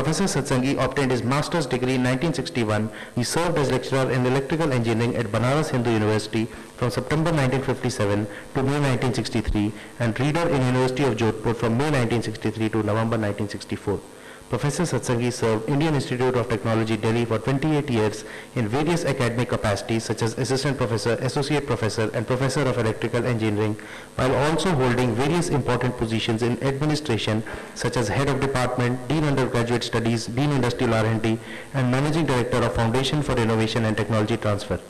Professor Satsangi obtained his master's degree in 1961. He served as lecturer in electrical engineering at Banaras Hindu University from September 1957 to May 1963 and reader in University of Jodhpur from May 1963 to November 1964. Professor Satsangi served Indian Institute of Technology, Delhi for 28 years in various academic capacities such as Assistant Professor, Associate Professor and Professor of Electrical Engineering, while also holding various important positions in administration such as Head of Department, Dean Undergraduate Studies, Dean Industrial R&D and Managing Director of Foundation for Innovation and Technology Transfer.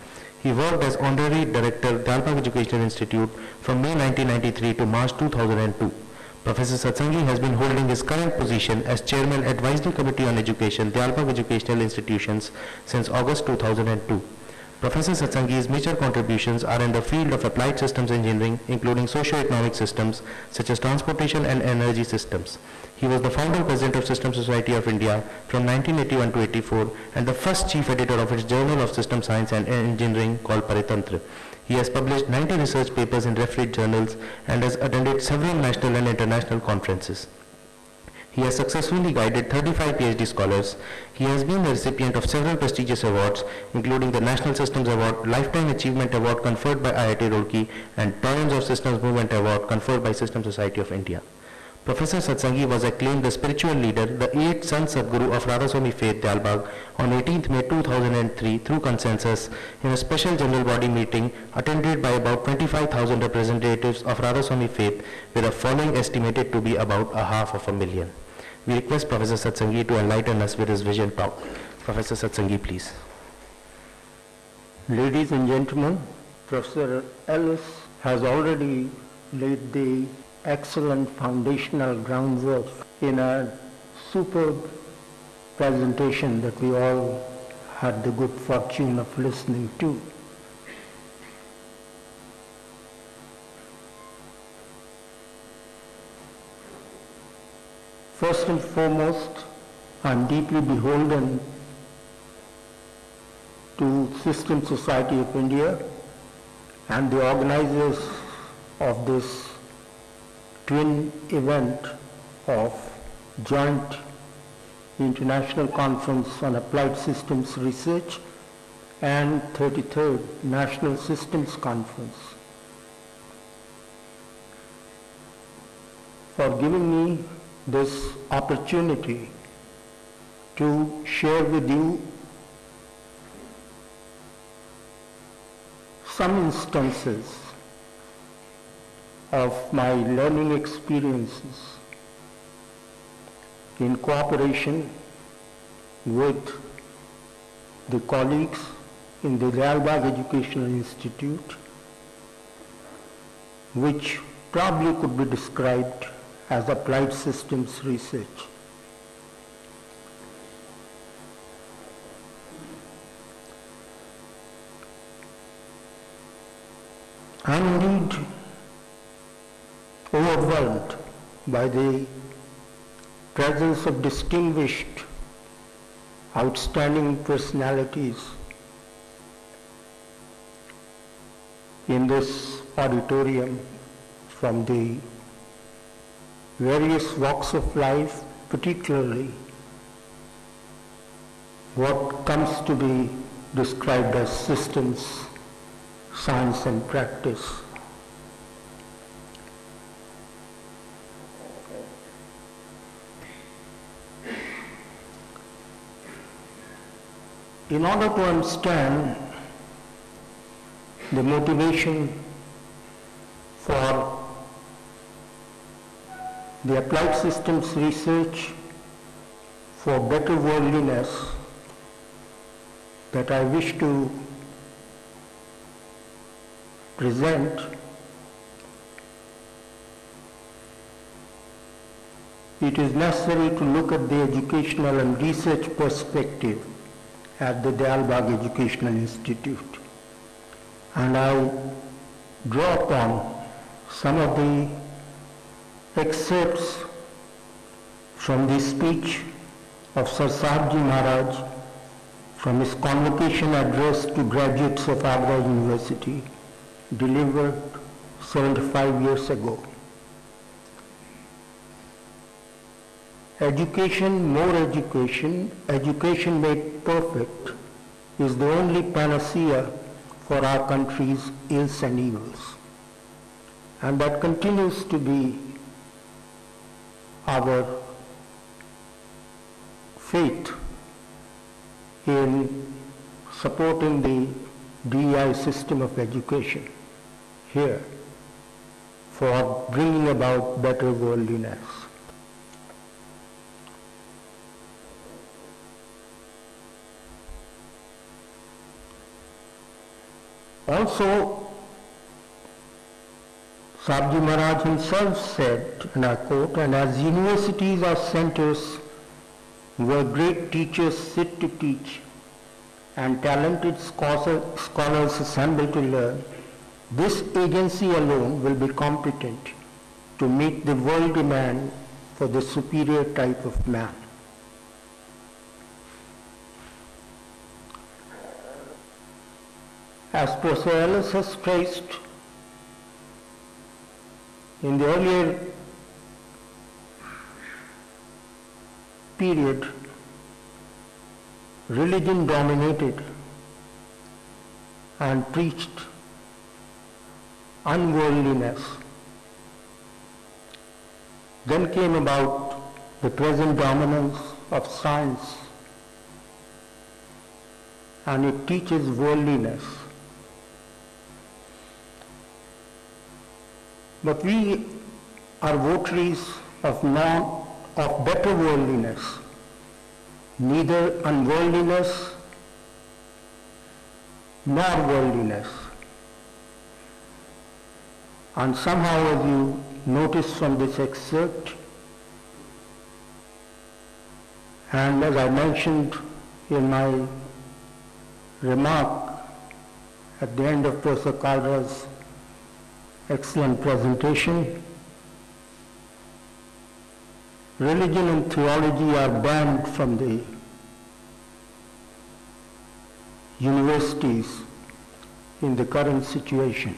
He worked as Honorary Director, Dalbagh Educational Institute from May 1993 to March 2002. Professor Satsangi has been holding his current position as Chairman Advisory Committee on Education, Dalbagh Educational Institutions since August 2002. Professor Satsangi's major contributions are in the field of applied systems engineering, including socio-economic systems such as transportation and energy systems. He was the founder president of System Society of India from 1981 to 84 and the first chief editor of its Journal of System Science and Engineering called Paritantra. He has published 90 research papers in refereed journals and has attended several national and international conferences. He has successfully guided 35 PhD scholars. He has been the recipient of several prestigious awards, including the National Systems Award, Lifetime Achievement Award conferred by IIT Roorkee, and Times of Systems Movement Award conferred by System Society of India. Professor Satsangi was acclaimed the spiritual leader, the 8th son Sadguru of Radha-Swami Faith, Dalbagh, on 18th May 2003 through consensus in a special general body meeting attended by about 25,000 representatives of Radha-Swami Faith, with a following estimated to be about 500,000. We request Professor Satsangi to enlighten us with his vision talk. Professor Satsangi, please. Ladies and gentlemen, Professor Ellis has already laid the excellent foundational groundwork in a superb presentation that we all had the good fortune of listening to. First and foremost, I'm deeply beholden to System Society of India and the organizers of this twin event of joint international conference on applied systems research and 33rd National Systems Conference for giving me this opportunity to share with you some instances of my learning experiences in cooperation with the colleagues in the Dalbagh Educational Institute, which probably could be described as applied systems research. I am indeed overwhelmed by the presence of distinguished, outstanding personalities in this auditorium from the various walks of life, particularly what comes to be described as systems, science and practice. In order to understand the motivation for the applied systems research for better worldliness that I wish to present, it is necessary to look at the educational and research perspective at the Dalbagh Educational Institute. And I draw upon some of the excerpts from the speech of Sir Sahibji Maharaj from his convocation address to graduates of Agra University, delivered 75 years ago. Education, more education, education made perfect is the only panacea for our country's ills and evils. And that continues to be our faith in supporting the DEI system of education here for bringing about better worldliness. Also, Sabji Maharaj himself said, and I quote, "And as universities are centers where great teachers sit to teach and talented scholars assemble to learn, this agency alone will be competent to meet the world demand for the superior type of man." As Professor Ellis has traced, in the earlier period, religion dominated and preached unworldliness. Then came about the present dominance of science, and it teaches worldliness. But we are votaries of better worldliness, neither unworldliness nor worldliness. And somehow, as you notice from this excerpt, and as I mentioned in my remark at the end of Professor Kalra's excellent presentation, religion and theology are banned from the universities in the current situation.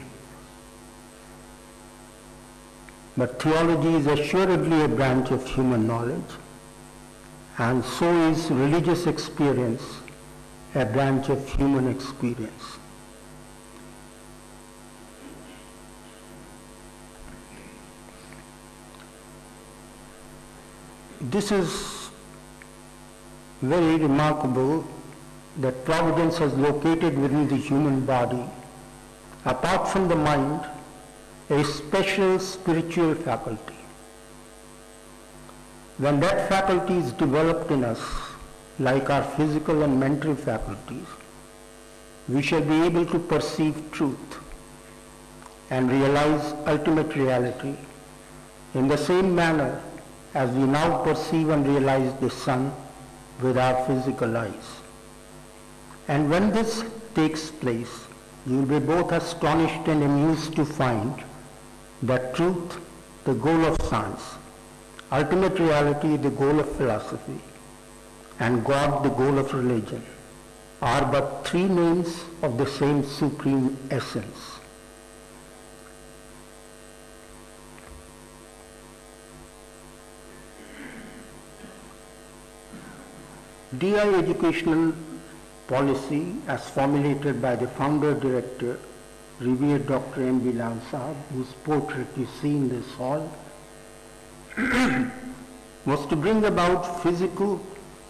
But theology is assuredly a branch of human knowledge, and so is religious experience a branch of human experience. This is very remarkable that Providence has located within the human body, apart from the mind, a special spiritual faculty. When that faculty is developed in us, like our physical and mental faculties, we shall be able to perceive truth and realize ultimate reality in the same manner as we now perceive and realize the sun with our physical eyes. And when this takes place, you will be both astonished and amused to find that truth, the goal of science, ultimate reality, the goal of philosophy, and God, the goal of religion, are but three names of the same supreme essence. DI educational policy, as formulated by the founder director, revered Dr. M. B. Lal Sahab, whose portrait you see in this hall, was to bring about physical,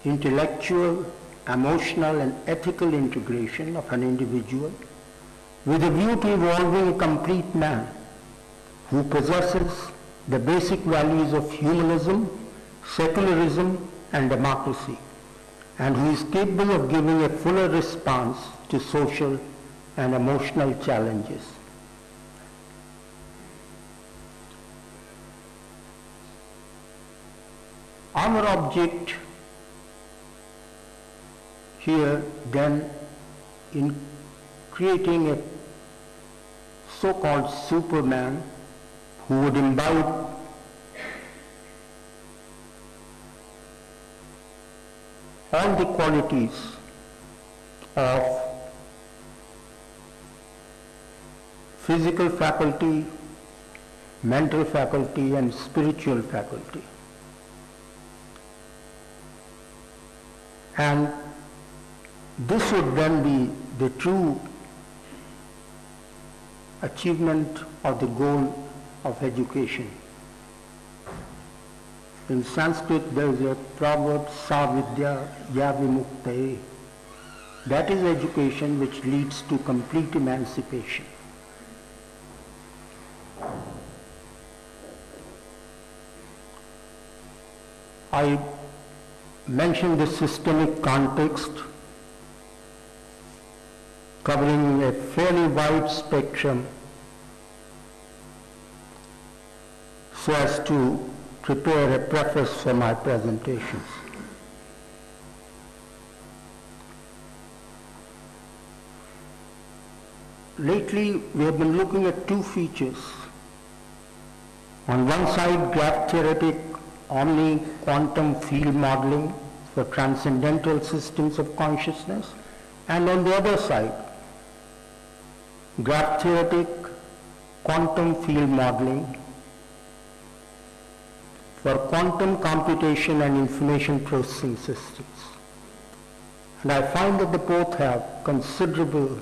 intellectual, emotional and ethical integration of an individual with a view to evolving a complete man who possesses the basic values of humanism, secularism and democracy, and who is capable of giving a fuller response to social and emotional challenges. Our object here then in creating a so-called Superman who would imbibe all the qualities of physical faculty, mental faculty and spiritual faculty. And this would then be the true achievement of the goal of education. In Sanskrit there is a proverb, sa vidya ya vimuktaye. That is education which leads to complete emancipation. I mentioned the systemic context covering a fairly wide spectrum so as to prepare a preface for my presentations. Lately, we have been looking at two features. On one side, graph-theoretic omni-quantum field modeling for transcendental systems of consciousness, and on the other side, graph-theoretic quantum field modeling for quantum computation and information processing systems. And I find that they both have considerable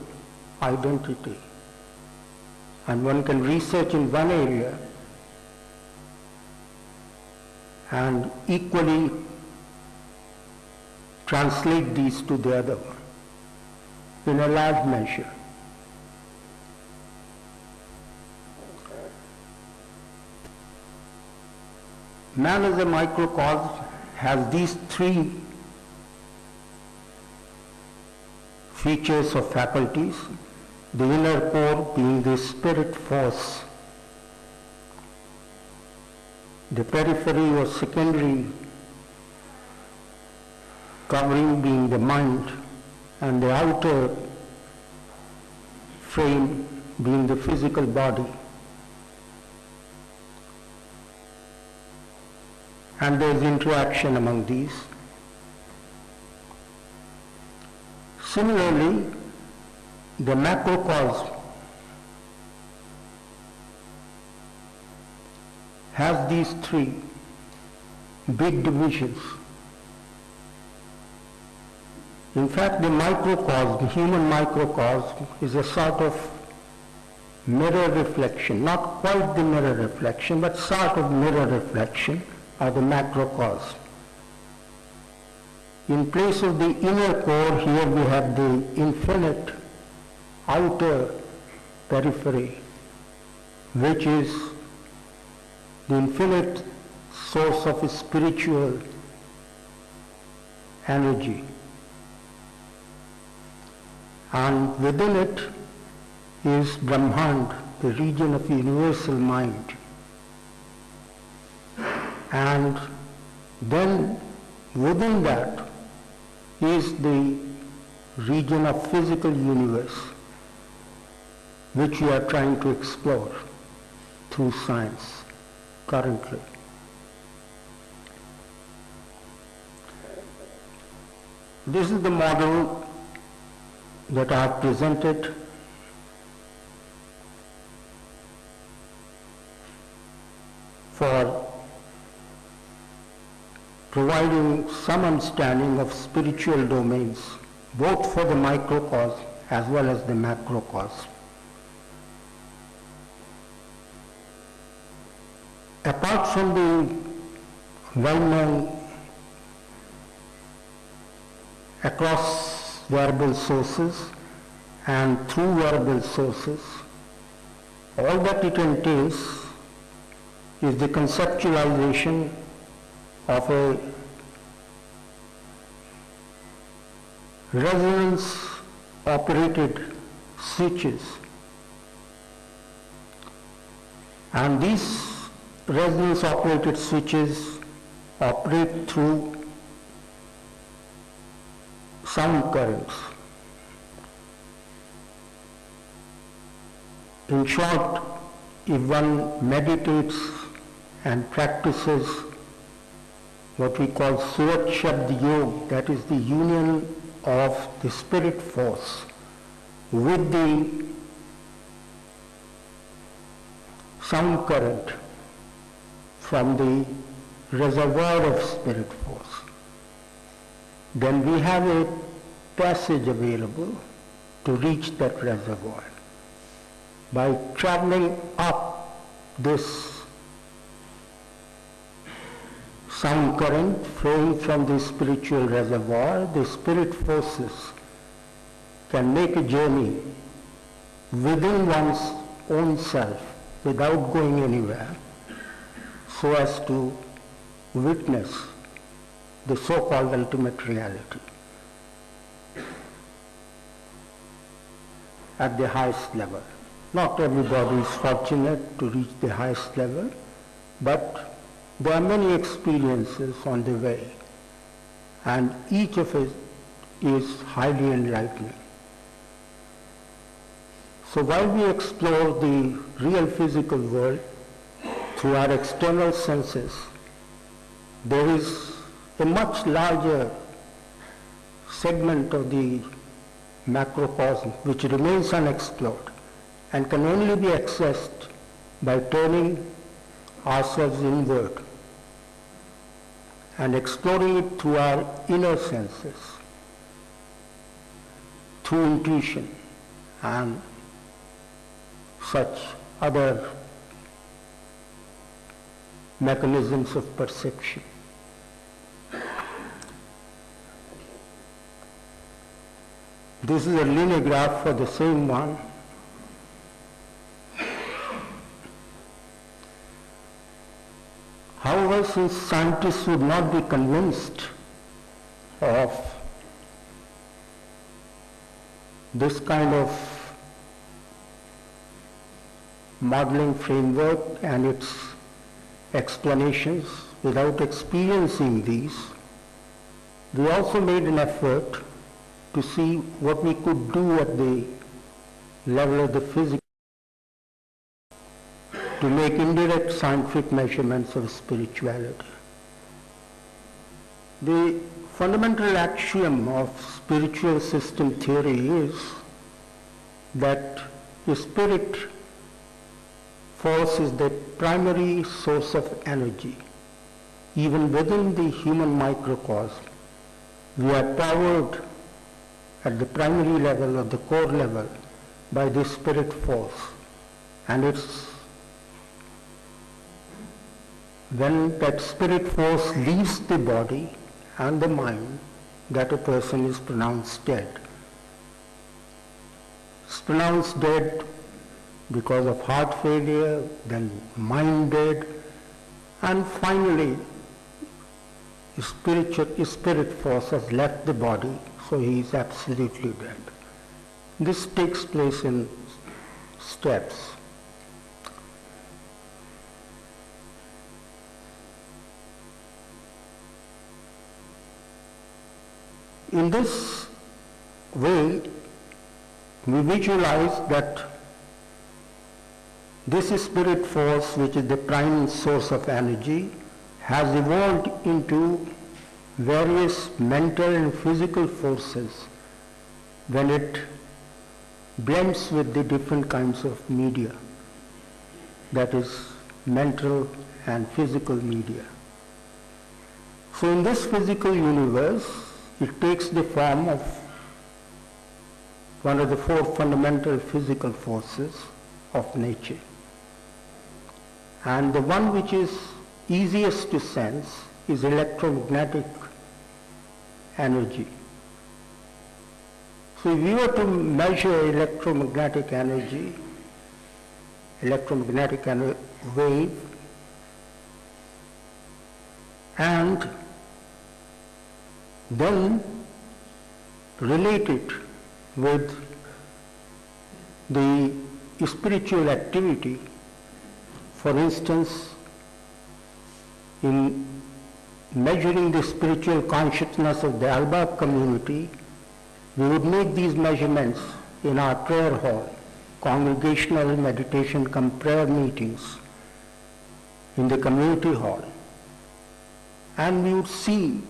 identity. And one can research in one area and equally translate these to the other one in a large measure. Man as a microcosm has these three features of faculties, the inner core being the spirit force, the periphery or secondary covering being the mind, and the outer frame being the physical body. And there is interaction among these. Similarly, the macrocosm has these three big divisions. In fact, the microcosm, human microcosm, is a sort of mirror reflection, not quite the mirror reflection, but sort of mirror reflection of the macrocosm. In place of the inner core, here we have the infinite outer periphery, which is the infinite source of spiritual energy. And within it is Brahmand, the region of universal mind. And then within that is the region of physical universe, which we are trying to explore through science currently. This is the model that I have presented for providing some understanding of spiritual domains, both for the microcosm as well as the macrocosm. Apart from the well-known across variable sources and through variable sources, all that it entails is the conceptualization of a resonance operated switches, and these resonance operated switches operate through sound currents. In short, if one meditates and practices what we call Surat Shabd Yoga, that is the union of the spirit force with the sound current from the reservoir of spirit force, then we have a passage available to reach that reservoir. By traveling up this sound current flowing from the spiritual reservoir, the spirit forces can make a journey within one's own self without going anywhere, so as to witness the so-called ultimate reality at the highest level. Not everybody is fortunate to reach the highest level, but there are many experiences on the way, and each of it is highly enlightening. So while we explore the real physical world through our external senses, there is a much larger segment of the macrocosm which remains unexplored and can only be accessed by turning ourselves inward and exploring it through our inner senses, through intuition and such other mechanisms of perception. This is a linear graph for the same one. However, since scientists would not be convinced of this kind of modeling framework and its explanations without experiencing these, we also made an effort to see what we could do at the level of the physical to make indirect scientific measurements of spirituality. The fundamental axiom of spiritual system theory is that the spirit force is the primary source of energy. Even within the human microcosm, we are powered at the primary level or the core level by the spirit force. And it's when that spirit force leaves the body and the mind that a person is pronounced dead. It's pronounced dead because of heart failure, then mind dead, and finally spirit force has left the body, so he is absolutely dead. This takes place in steps. In this way, we visualize that this spirit force, which is the prime source of energy, has evolved into various mental and physical forces when it blends with the different kinds of media, that is, mental and physical media. So in this physical universe, it takes the form of one of the four fundamental physical forces of nature. And the one which is easiest to sense is electromagnetic energy. So if we were to measure electromagnetic energy, electromagnetic wave, and then relate it with the spiritual activity. For instance, in measuring the spiritual consciousness of the Albab community, we would make these measurements in our prayer hall, congregational meditation cum prayer meetings in the community hall. And we would see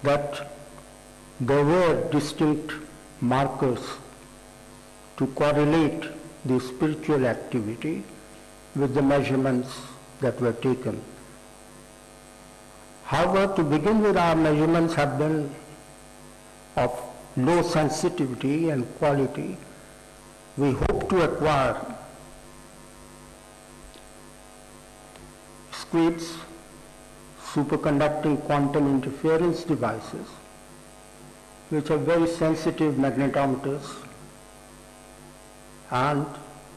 that there were distinct markers to correlate the spiritual activity with the measurements that were taken. However, to begin with, our measurements have been of low sensitivity and quality. We hope to acquire SQUIDs, superconducting quantum interference devices, which are very sensitive magnetometers, and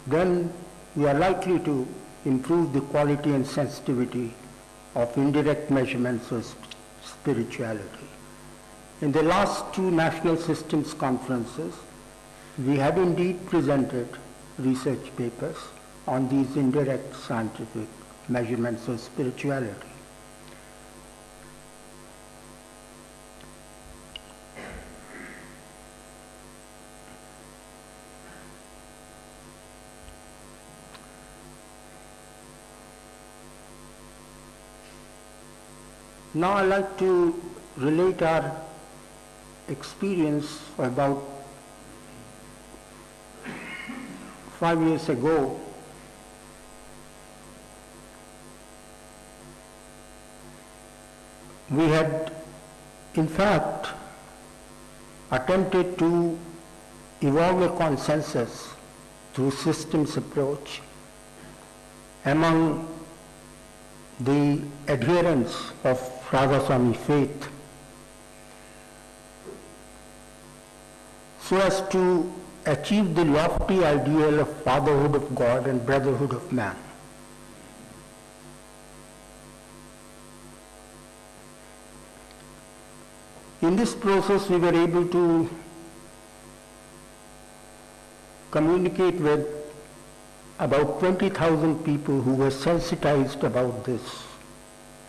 then we are likely to improve the quality and sensitivity of indirect measurements of spirituality. In the last two National Systems Conferences, we have indeed presented research papers on these indirect scientific measurements of spirituality. Now I'd like to relate our experience about 5 years ago. We had, in fact, attempted to evolve a consensus through systems approach among the adherents of Radha-Swami faith, so as to achieve the lofty ideal of fatherhood of God and brotherhood of man. In this process, we were able to communicate with about 20,000 people who were sensitized about this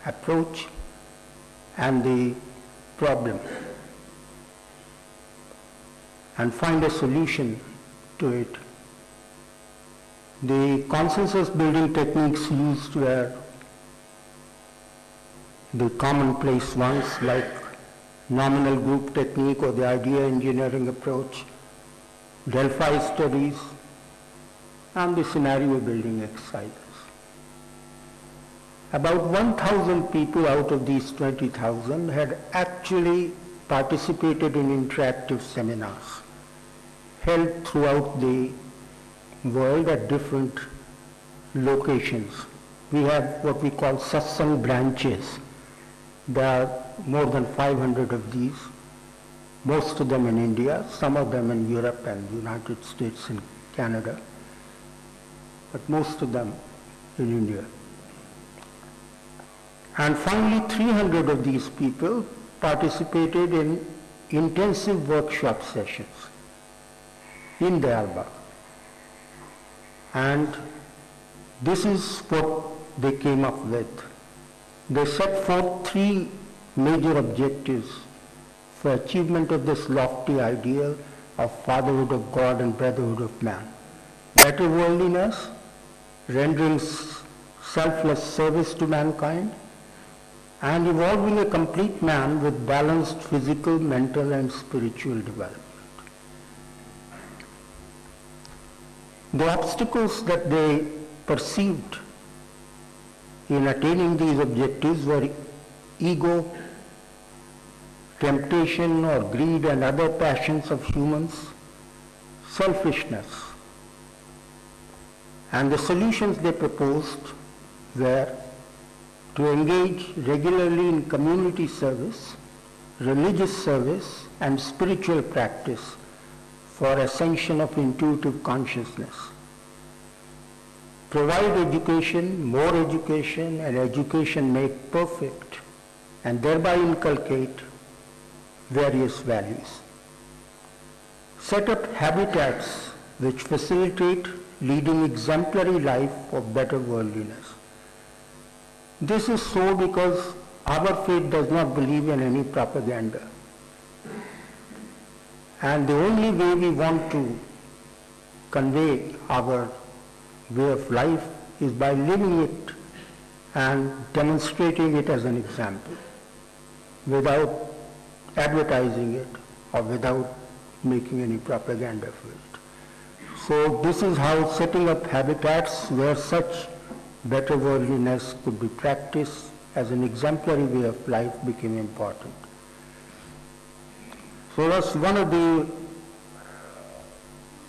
approach and the problem, and find a solution to it. The consensus building techniques used were the commonplace ones like nominal group technique or the idea engineering approach, Delphi studies, and the scenario building exercises. About 1,000 people out of these 20,000 had actually participated in interactive seminars held throughout the world at different locations. We have what we call satsang branches. There are more than 500 of these, most of them in India, some of them in Europe and United States and Canada, but most of them in India. And finally, 300 of these people participated in intensive workshop sessions in Dayalbagh. And this is what they came up with. They set forth three major objectives for achievement of this lofty ideal of fatherhood of God and brotherhood of man. Better worldliness, rendering selfless service to mankind, and evolving a complete man with balanced physical, mental, and spiritual development. The obstacles that they perceived in attaining these objectives were ego, temptation or greed and other passions of humans, selfishness. And the solutions they proposed were to engage regularly in community service, religious service, and spiritual practice for ascension of intuitive consciousness. Provide education, more education, and education make perfect, and thereby inculcate various values. Set up habitats which facilitate leading exemplary life of better worldliness. This is so because our faith does not believe in any propaganda. And the only way we want to convey our way of life is by living it and demonstrating it as an example, without advertising it or without making any propaganda for it. So this is how setting up habitats where such better worldliness could be practiced as an exemplary way of life became important. So that's one of the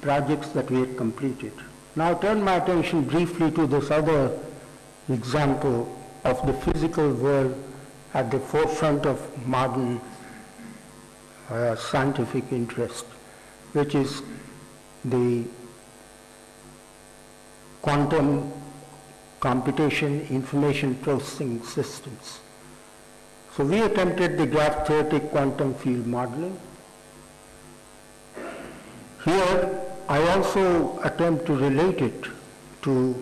projects that we had completed. Now turn my attention briefly to this other example of the physical world at the forefront of modern scientific interest, which is the quantum computation information processing systems. So we attempted the graph theoretic quantum field modeling. Here I also attempt to relate it to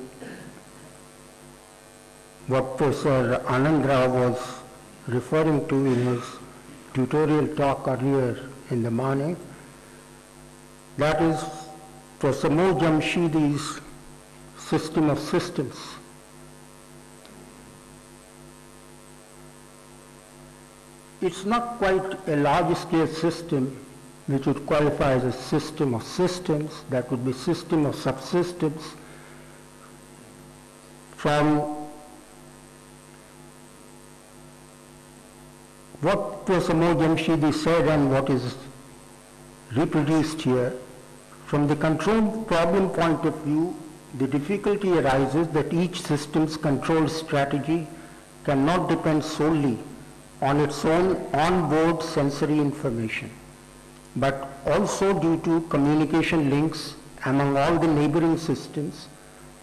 what Professor Anand Rao was referring to in his tutorial talk earlier in the morning. That is Professor Mo Jamshidi's system of systems. It's not quite a large-scale system which would qualify as a system of systems. That would be system of subsystems. From what Professor Mo Jamshidi said and what is reproduced here, from the control problem point of view, the difficulty arises that each system's control strategy cannot depend solely on its own onboard sensory information, but also due to communication links among all the neighboring systems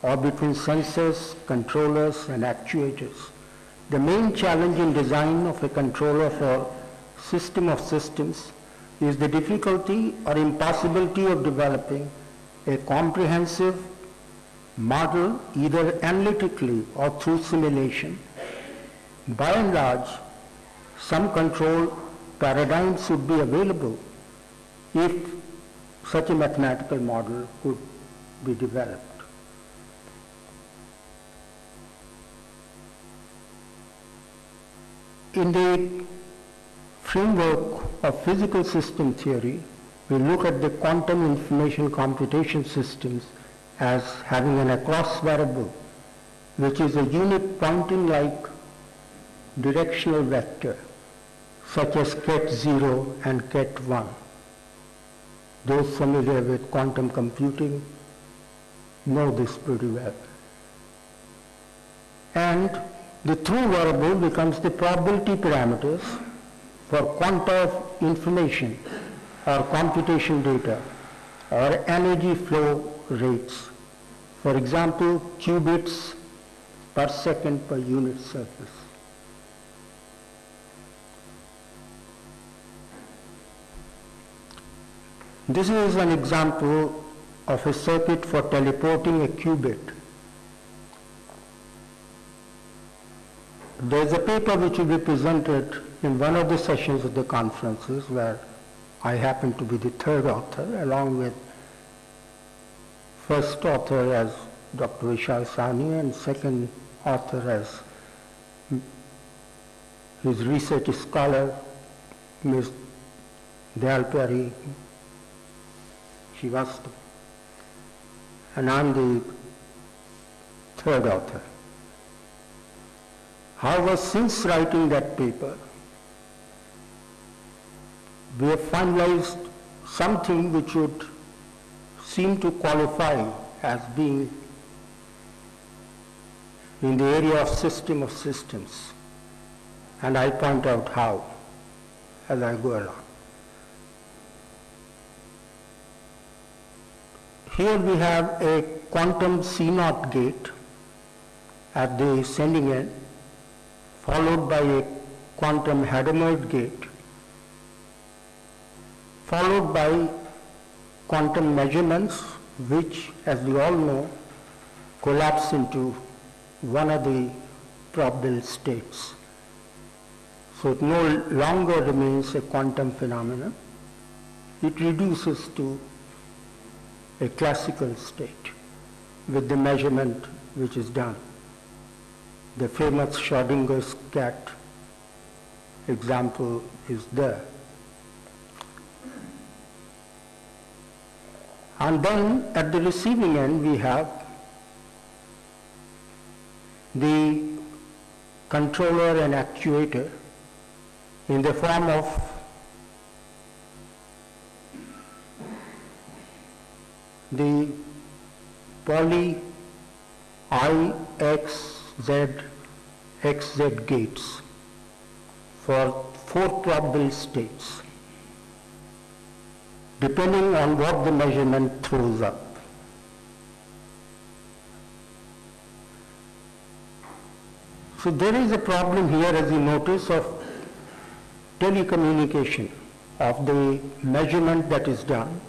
or between sensors, controllers, and actuators. The main challenge in design of a controller for system of systems is the difficulty or impossibility of developing a comprehensive model either analytically or through simulation. By and large, some control paradigms should be available if such a mathematical model could be developed. In the framework of physical system theory, we look at the quantum information computation systems as having an across variable, which is a unit pointing like directional vector, such as ket 0 and ket 1. Those familiar with quantum computing know this pretty well. And the true variable becomes the probability parameters for quanta of information or computation data or energy flow rates. For example, qubits per second per unit surface. This is an example of a circuit for teleporting a qubit. There is a paper which will be presented in one of the sessions of the conferences where I happen to be the third author, along with first author as Dr. Vishal Sahni and second author as his research scholar, Ms. Dayalpari Srivastava. And I'm the third author. However, since writing that paper, we have finalized something which would seem to qualify as being in the area of system of systems. And I point out how as I go along. Here we have a quantum C0 gate at the sending end, followed by a quantum Hadamard gate, followed by quantum measurements, which, as we all know, collapse into one of the probable states. So it no longer remains a quantum phenomenon. It reduces to a classical state with the measurement which is done. The famous Schrödinger's cat example is there. And then at the receiving end we have the controller and actuator in the form of the poly IXZ gates for 4 probable states, depending on what the measurement throws up. So there is a problem here, as you notice, of telecommunication, of the measurement that is done,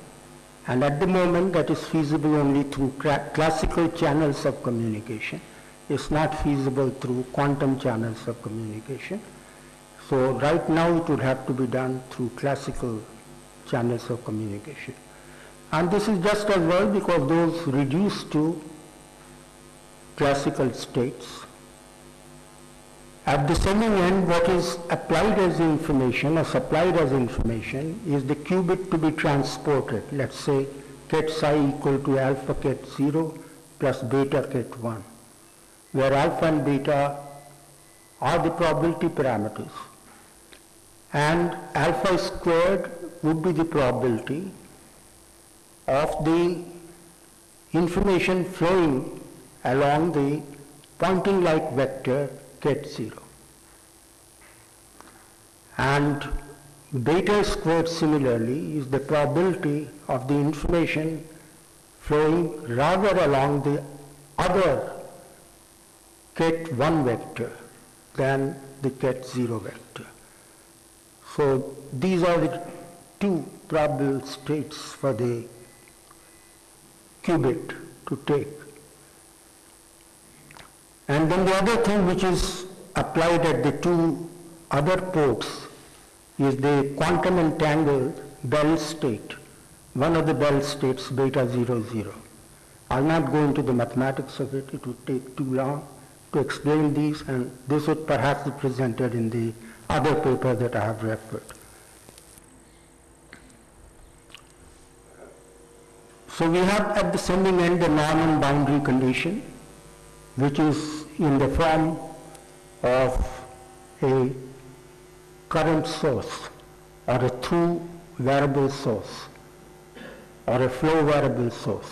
and at the moment that is feasible only through classical channels of communication. It's not feasible through quantum channels of communication. So right now it would have to be done through classical channels of communication. And this is just as well because those reduce to classical states. At the sending end, what is applied as information or supplied as information is the qubit to be transported. Let's say ket psi equal to alpha ket 0 plus beta ket 1, where alpha and beta are the probability parameters. And alpha squared would be the probability of the information flowing along the pointing like vector ket 0. And beta squared similarly is the probability of the information flowing rather along the other ket 1 vector than the ket 0 vector. So these are the 2 probable states for the qubit to take. And then the other thing which is applied at the 2 other ports is the quantum entangled Bell state, one of the Bell states, beta 00. I'll not go into the mathematics of it, it would take too long to explain these, and this would perhaps be presented in the other paper that I have referred. So we have at the sending end the Norman boundary condition, which is in the form of a current source or a through variable source or a flow variable source.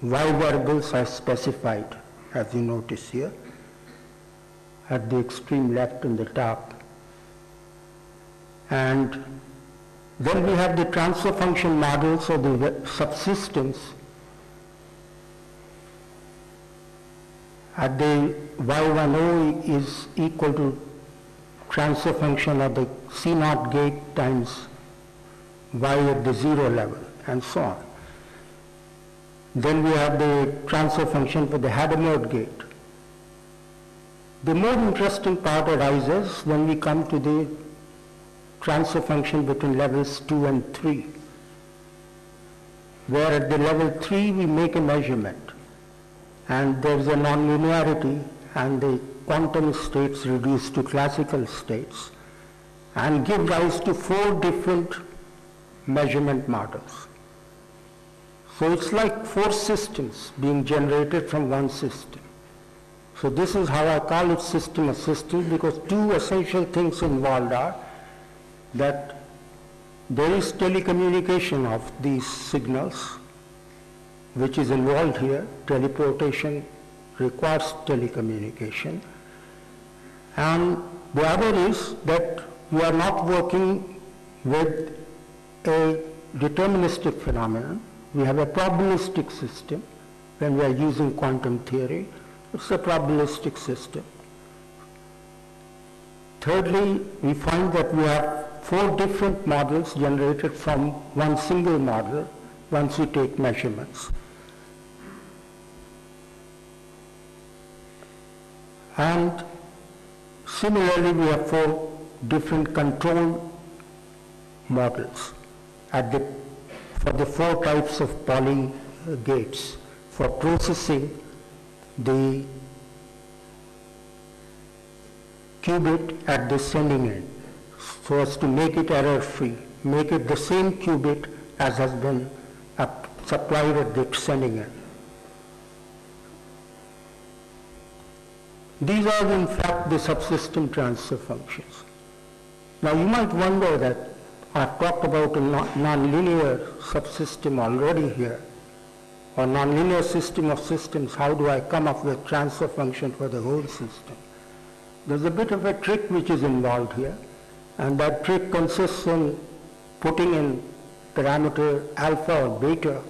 Y variables are specified, as you notice here, at the extreme left in the top. And then we have the transfer function models of the subsystems at the y10 is equal to transfer function of the C0 gate times y at the 0 level, and so on. Then we have the transfer function for the Hadamard gate. The more interesting part arises when we come to the transfer function between levels 2 and 3, where at the level 3 we make a measurement, and there is a nonlinearity, and the quantum states reduce to classical states and give rise to 4 different measurement models. So it's like 4 systems being generated from one system. So this is how I call it system of systems, because 2 essential things involved are that there is telecommunication of these signals, which is involved here. Teleportation requires telecommunication. And the other is that we are not working with a deterministic phenomenon. We have a probabilistic system. When we are using quantum theory, it's a probabilistic system. Thirdly, we find that we have 4 different models generated from one single model once we take measurements. And similarly, we have 4 different control models for the 4 types of Pauli gates for processing the qubit at the sending end, so as to make it error-free, make it the same qubit as has been supplied at the sending end. These are in fact the subsystem transfer functions. Now you might wonder that I've talked about a nonlinear subsystem already here, or nonlinear system of systems. How do I come up with transfer function for the whole system? There's a bit of a trick which is involved here, and that trick consists in putting in parameter alpha or beta,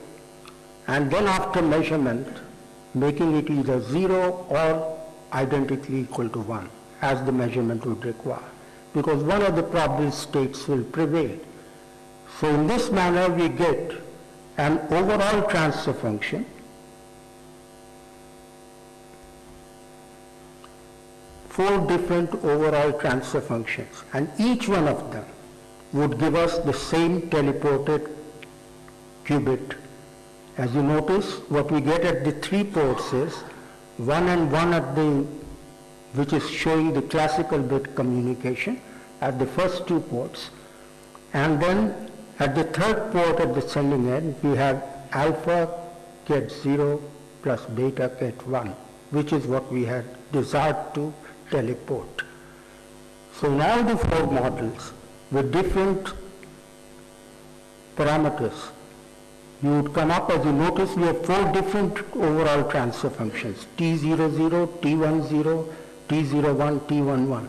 and then after measurement making it either 0 or identically equal to 1 as the measurement would require, because one of the probable states will prevail. So in this manner we get an overall transfer function four different overall transfer functions, and each one of them would give us the same teleported qubit. As you notice, what we get at the 3 ports is 1 and 1 at the, which is showing the classical bit communication at the first 2 ports, and then at the 3rd port at the sending end we have alpha get 0 plus beta get 1, which is what we had desired to teleport. So in all the 4 models with different parameters, you would come up, as you notice, we have 4 different overall transfer functions, T00, T10, T01, T11.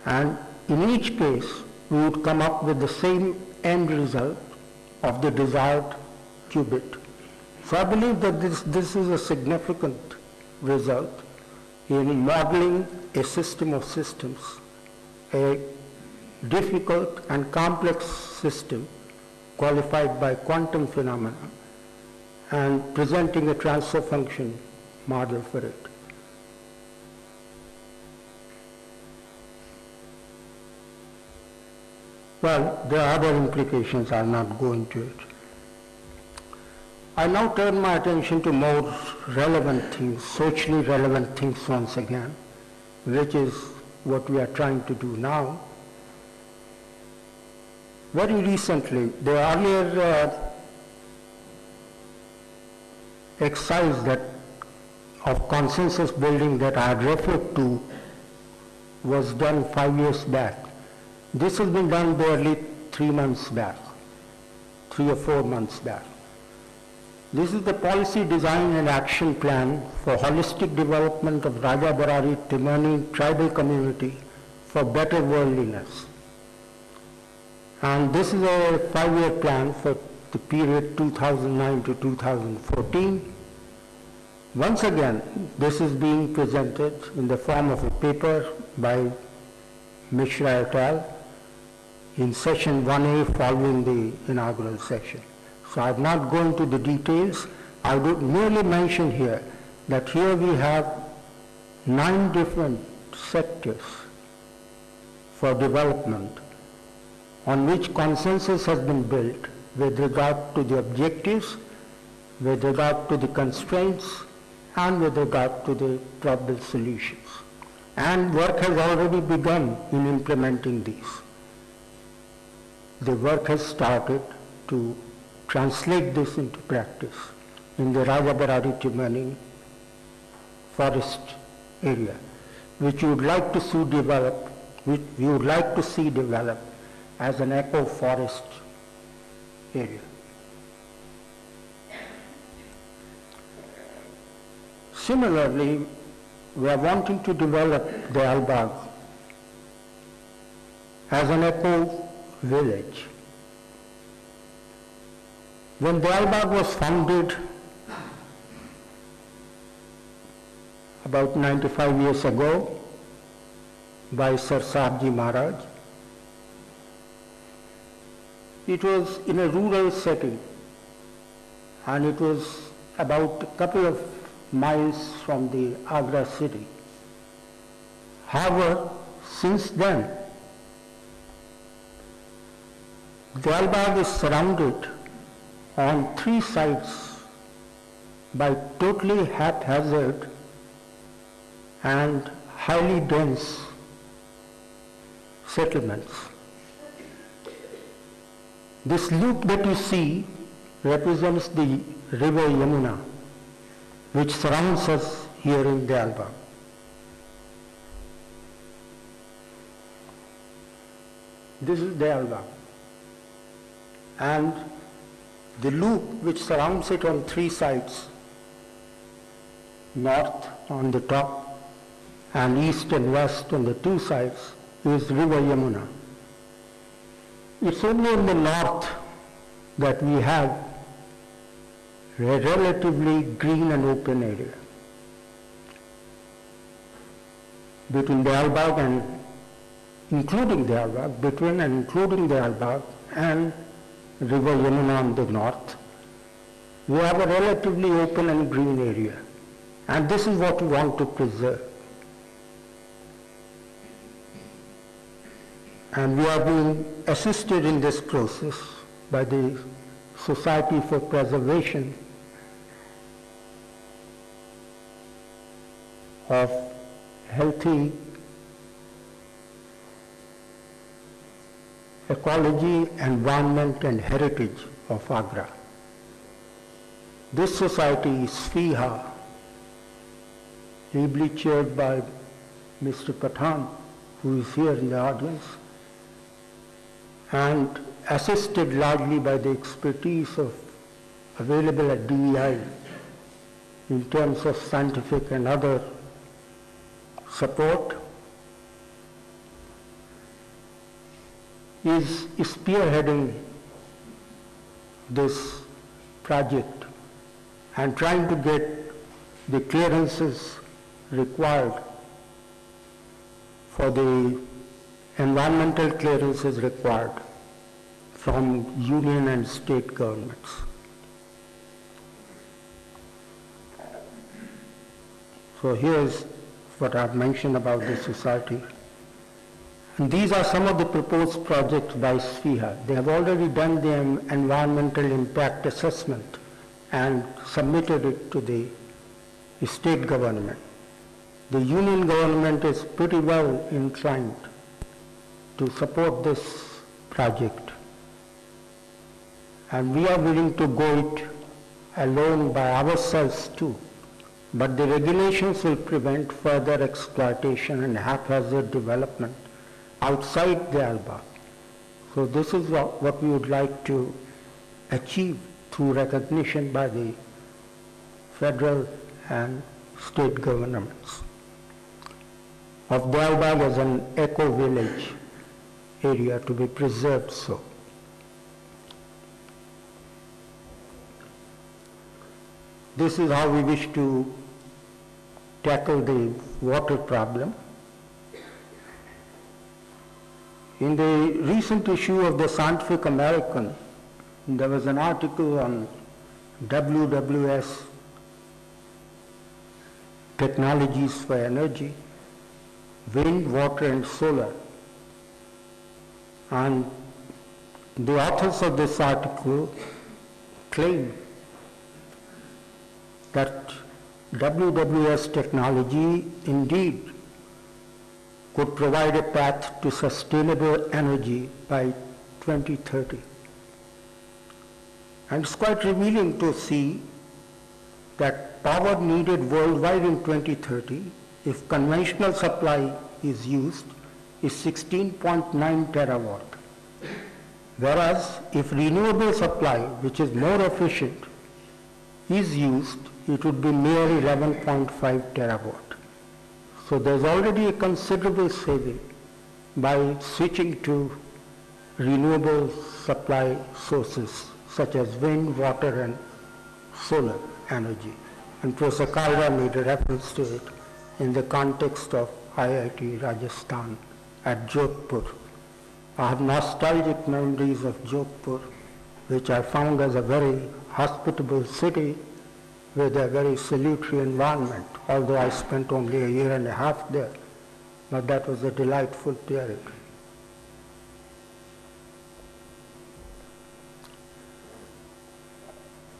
And in each case, we would come up with the same end result of the desired qubit. So I believe that this is a significant result in modeling a system of systems, a difficult and complex system qualified by quantum phenomena, and presenting a transfer function model for it. Well, there are other implications. I'll not go into it. I now turn my attention to more relevant things, socially relevant things once again, which is what we are trying to do now. Very recently, the earlier exercise that of consensus building that I had referred to was done 5 years back. This has been done barely 3 months back, 3 or 4 months back. This is the policy design and action plan for holistic development of Raja Barari Timani tribal community for better worldliness. And this is a 5-year plan for the period 2009 to 2014. Once again, this is being presented in the form of a paper by Mishra et al. In session 1A following the inaugural session. So I have not gone into the details. I would merely mention here that here we have 9 different sectors for development on which consensus has been built with regard to the objectives, with regard to the constraints, and with regard to the probable solutions. And work has already begun in implementing these. The work has started to translate this into practice in the Raja Barari Timani forest area, which we would like to see develop, as an eco-forest area. Similarly, we are wanting to develop the Albag as an eco-village. When the Albag was founded about 95 years ago by Sir Sahibji Maharaj, it was in a rural setting, and it was about a couple of miles from the Agra city. However, since then, the Albag is surrounded on 3 sides by totally haphazard and highly dense settlements. This loop that you see represents the river Yamuna, which surrounds us here in the Albag. This is the Alba. And the loop which surrounds it on three sides, north on the top and east and west on the two sides, is River Yamuna. It's only in the north that we have a relatively green and open area. Between the Albag and including the Albag, between and including the Albag and River Yamuna on the north, we have a relatively open and green area. And this is what we want to preserve. And we are being assisted in this process by the Society for Preservation of Healthy Ecology, Environment and Heritage of Agra. This society is FIHA, ably chaired by Mr. Pathan, who is here in the audience, and assisted largely by the expertise available at DEI in terms of scientific and other support, is spearheading this project and trying to get the clearances required for the environmental clearances required from union and state governments. So here's what I've mentioned about this society. And these are some of the proposed projects by SFIHA. They have already done the environmental impact assessment and submitted it to the state government. The union government is pretty well inclined to support this project. And we are willing to go it alone by ourselves too. But the regulations will prevent further exploitation and haphazard development outside the Alba. So this is what we would like to achieve through recognition by the federal and state governments of the Alba as an eco-village area to be preserved so. This is how we wish to tackle the water problem. In the recent issue of the Scientific American, there was an article on WWS technologies for energy, wind, water and solar. And the authors of this article claim that WWS technology indeed could provide a path to sustainable energy by 2030. And it's quite revealing to see that power needed worldwide in 2030, if conventional supply is used, is 16.9 terawatt. Whereas if renewable supply, which is more efficient, is used, it would be mere 11.5 terawatt. So there's already a considerable saving by switching to renewable supply sources such as wind, water and solar energy. And Professor Kalra made a reference to it in the context of IIT Rajasthan at Jodhpur. I have nostalgic memories of Jodhpur, which I found as a very hospitable city with a very salutary environment, although I spent only a year and a half there. But that was a delightful period.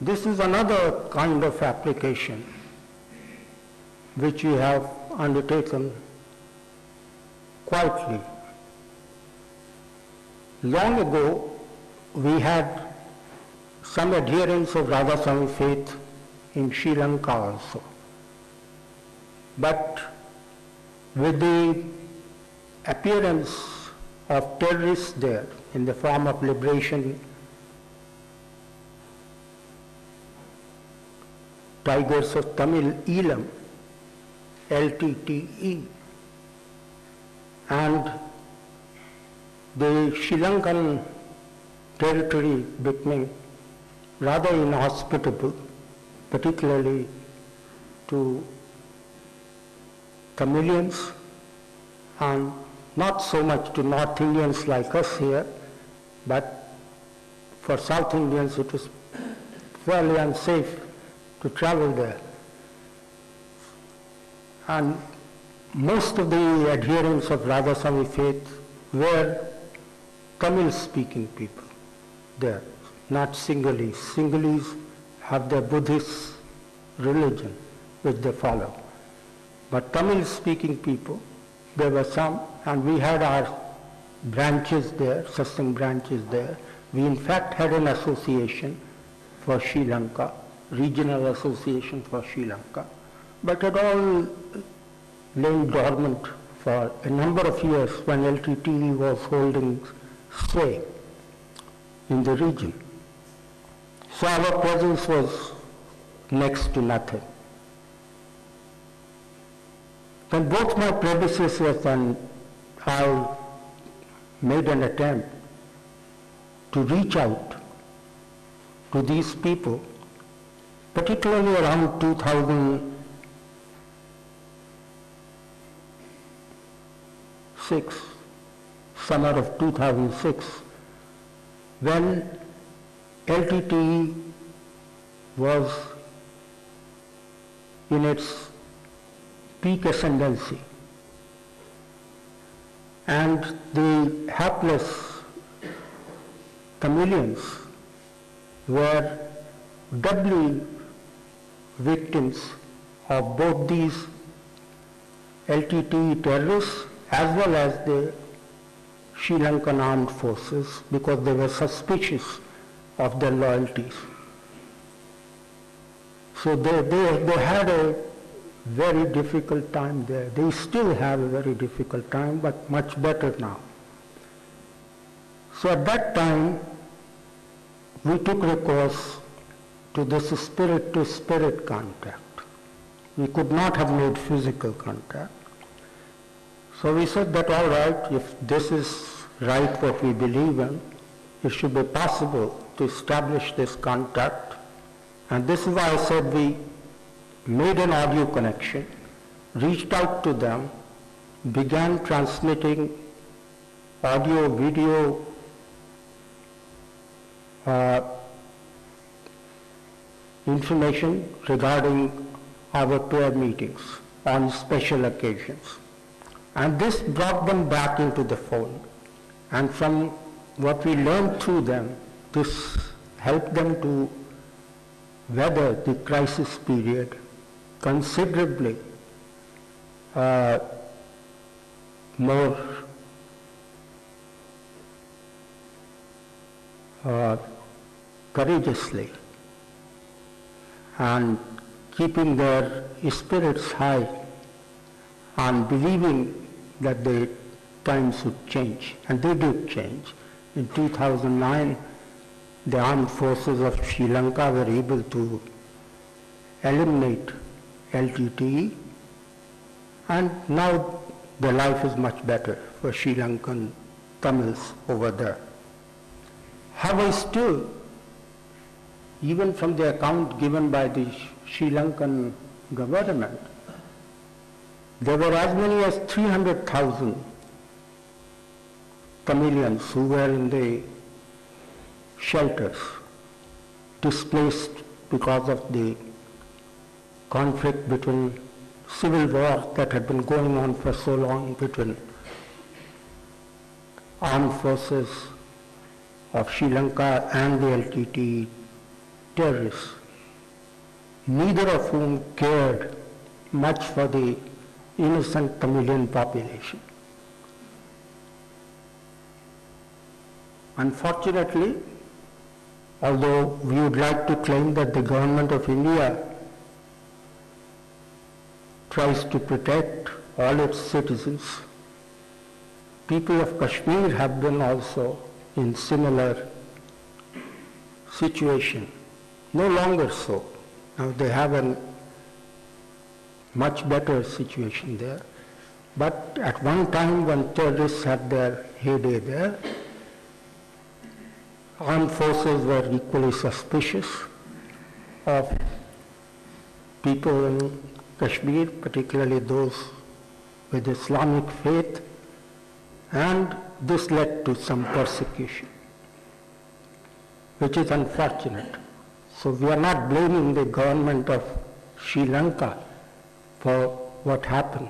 This is another kind of application which we have undertaken quietly. Long ago, we had some adherents of Radha-Swami faith in Sri Lanka also. But with the appearance of terrorists there in the form of Liberation Tigers of Tamil Eelam, LTTE, and the Sri Lankan territory becoming rather inhospitable, particularly to Tamilians and not so much to North Indians like us here, but for South Indians it was fairly unsafe to travel there. And most of the adherents of Radhaswami faith were Tamil-speaking people there, not Sinhalese. Sinhalese have their Buddhist religion which they follow. But Tamil-speaking people, there were some, and we had our branches there, Satsang branches there. We in fact had an association for Sri Lanka, regional association for Sri Lanka, but it all lay dormant for a number of years when LTTE was holding sway in the region. So our presence was next to nothing. When both my predecessors and I made an attempt to reach out to these people, particularly around 2006, summer of 2006, when LTTE was in its peak ascendancy, and the hapless Tamilians were doubly victims of both these LTTE terrorists as well as the Sri Lankan armed forces, because they were suspicious of their loyalties. So they had a very difficult time there. They still have a very difficult time, but much better now. So at that time, we took recourse to this spirit-to-spirit contact. We could not have made physical contact. So we said that, all right, if this is right what we believe in, it should be possible to establish this contact. And this is why I said we made an audio connection, reached out to them, began transmitting audio, video, information regarding our prayer meetings on special occasions. And this brought them back into the fold. And from what we learned through them, this helped them to weather the crisis period considerably more courageously, and keeping their spirits high and believing that the times would change. And they did change. In 2009, the armed forces of Sri Lanka were able to eliminate LTTE, and now the life is much better for Sri Lankan Tamils over there. However, still, even from the account given by the Sri Lankan government, there were as many as 300,000 Tamilians who were in the shelters, displaced because of the conflict between civil war that had been going on for so long between armed forces of Sri Lanka and the LTTE terrorists, neither of whom cared much for the innocent Tamilian population. Unfortunately, although we would like to claim that the government of India tries to protect all its citizens, people of Kashmir have been also in similar situation. No longer so. Now they have a much better situation there. But at one time when terrorists had their heyday there, armed forces were equally suspicious of people in Kashmir, particularly those with Islamic faith, and this led to some persecution, which is unfortunate. So we are not blaming the government of Sri Lanka for what happened,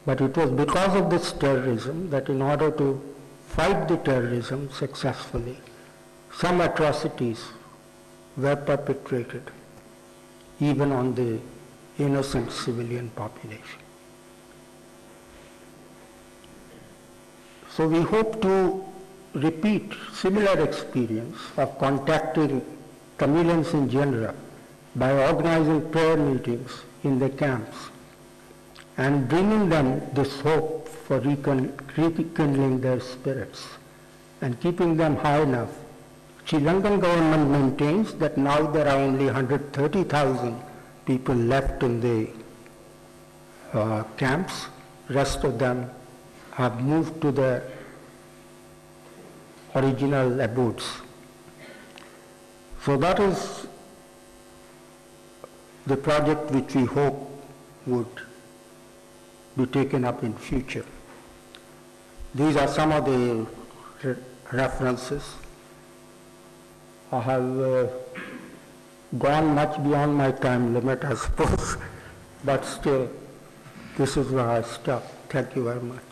but it was because of this terrorism that in order to fight the terrorism successfully, some atrocities were perpetrated even on the innocent civilian population. So we hope to repeat similar experience of contacting Tamilians in general by organizing prayer meetings in the camps and bringing them this hope for rekindling their spirits and keeping them high enough. Sri Lankan government maintains that now there are only 130,000 people left in the camps. Rest of them have moved to their original abodes. So that is the project which we hope would be taken up in future. These are some of the references. I have gone much beyond my time limit, I suppose, but still, this is where I stop. Thank you very much.